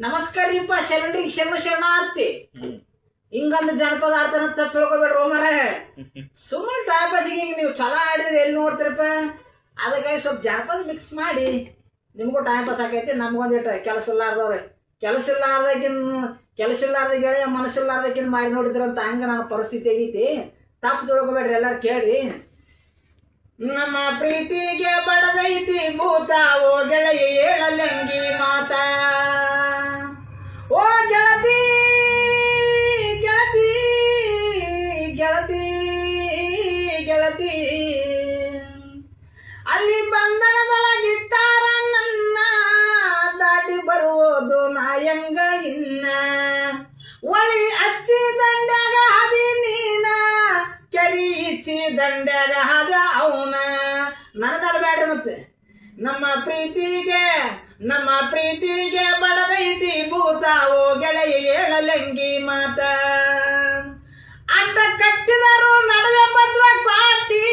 ನಮಸ್ಕಾರ ರೀಪ ಶರಣರಿಗೆ ಶರಣಾರ್ಥಿ ಹಿಂಗಂದು ಜನಪದ ಆಡ್ತಾನಂತ ತಿಳ್ಕೊಬೇಡ್ರಿ ಮರ ಸುಮ್ಮನೆ ಟೈಮ್ ಪಾಸಿಗೆ ನೀವು ಚಲೋ ಆಡಿದ್ರೆ ಎಲ್ಲಿ ನೋಡ್ತೀರಪ್ಪ. ಅದಕ್ಕಾಗಿ ಸ್ವಲ್ಪ ಜನಪದ ಮಿಕ್ಸ್ ಮಾಡಿ ನಿಮಗೂ ಟೈಮ್ ಪಾಸ್ ಆಕೈತಿ, ನಮ್ಗೊಂದಿಟ್ಟು ಕೆಲಸ ಇಲ್ಲಾರ್ದವ್ರೆ ಕೆಲಸ ಇಲ್ಲಾರ್ದಾಗ ಹೇಳಿ ಮನಸ್ಸಿಲ್ಲಾರ್ದಕ್ಕಿಂತ ಮಾರಿ ನೋಡಿದ್ರಂತ ಹಂಗೆ ನನ್ನ ಪರಿಸ್ಥಿತಿ ಆಗೈತಿ. ತಪ್ಪು ತಿಳ್ಕೊಬೇಡ್ರಿ, ಎಲ್ಲರೂ ಕೇಳಿ. ನಮ್ಮ ಪ್ರೀತಿಗೆ ಬಡದೈತಿ ಭೂತ, ಓ ಗೆಳೆಯ ಹೇಳಲಂಗಿ ಮಾತ. ಓ ಗೆಳತಿ ಗೆಳತಿ ಗೆಳತಿ ಗೆಳತಿ, ಅಲ್ಲಿ ಬಂಧನದೊಳಗಿಟ್ಟಾರ ನನ್ನ, ದಾಟಿ ಬರುವುದು ನಾಯಂಗ ಇನ್ನ. ಒಳಿ ಹಚ್ಚಿ ದಂಡ್ಯಾಗ ಹದಿ ನೀನ, ಕೆರಿ ಇಚ್ಚಿ ದಂಡ್ಯಾಗ ಹದ ಅವನ. ನನಗಲ್ಲ ಬ್ಯಾಡ್ರಿ ಮತ್ತೆ. ನಮ್ಮ ಪ್ರೀತಿಗೆ ಬಡದೈತಿ ಭೂತ, ಓ ಗೆಳೆಯ ಹೇಳಲಂಗಿ ಮಾತ. ಅಡ್ಡ ಕಟ್ಟಿದರು ನಡುವೆ ಭದ್ರ ಕಾಟಿ,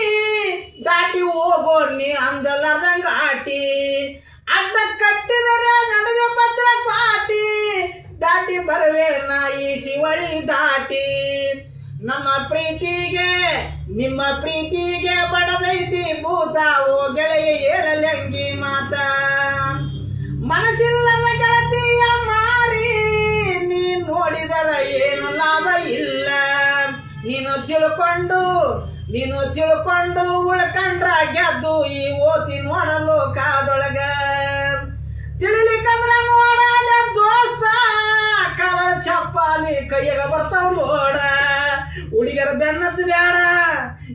ದಾಟಿ ಹೋಗೋ ನೀ ಅಂದಲಾರ್ದಂಗ ಆಟಿ. ಅಡ್ಡ ಕಟ್ಟಿದರೆ ನಡುವೆ ಭದ್ರ ಕಾಟಿ, ದಾಟಿ ಬರುವೆ ನಾ ಈ ಶಿವಳಿ ದಾಟಿ. ನಿಮ್ಮ ಪ್ರೀತಿಗೆ ಬಡದೈತಿ ಭೂತ, ಓ ಗೆಳೆಯ ಹೇಳಲಂಗಿ ಮಾತ. ಮನಸ್ಸಿಲ್ಲದ ಗೆಳತಿಯ ಮಾರಿ ನೀ ನೋಡಿದರ ಏನು ಲಾಭ ಇಲ್ಲ. ನೀನು ತಿಳ್ಕೊಂಡು ಉಳ್ಕಂಡ್ರ ಗೆದ್ದು ಈ ಓತಿ ನೋಡಲು ಕಾದೊಳಗ. ತಿಳಿಲಿಕ್ಕಂದ್ರ ನೋಡಲ ದೋಸ್ತ, ಕರ ಚಪ್ಪಾಲಿ ಕೈಯಾಗ ಬರ್ತಾವ ನೋಡ. ಹುಡುಗಿಯರ ಬೆನ್ನತ್ತಿ ಬೇಡ,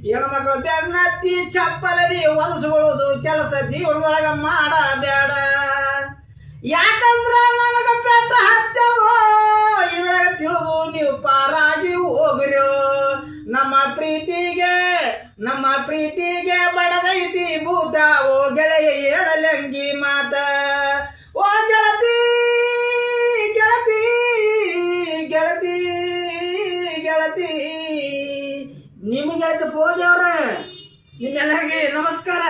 ಹೆಣ್ಮಕ್ಳು ಬೆನ್ನತ್ತಿ ಚಪ್ಪಲರಿ ಒದಸ್ಕೊಳ್ಳೋದು ಕೆಲಸ ಜೀವನದೊಳಗ ಮಾಡ ಬೇಡ. ಯಾಕಂದ್ರ ನನಗ ಪೆಟ್ಟ ಹತ್ತವೋ, ಇದ್ರಾಗ ತಿಳಿದು ನೀವು ಪಾರಾಗಿ ಹೋಗ್ರ್ಯೋ. ನಮ್ಮ ಪ್ರೀತಿಗೆ ಬಡದೈತಿ ಭೂತ, ಓ ಗೆಳೆಯ ಹೇಳಲಂಗಿ ಮಾತ. ಓ ಗೆಳತಿ ಗೆಳತಿ ಗೆಳತಿ ಗೆಳತಿ, ನಿಮ್ಗೆ ಗೆಳತಿ ಪೋಜಿ ಅವ್ರ, ನಿಮ್ಮೆಲ್ಲರಿಗೆ ನಮಸ್ಕಾರ.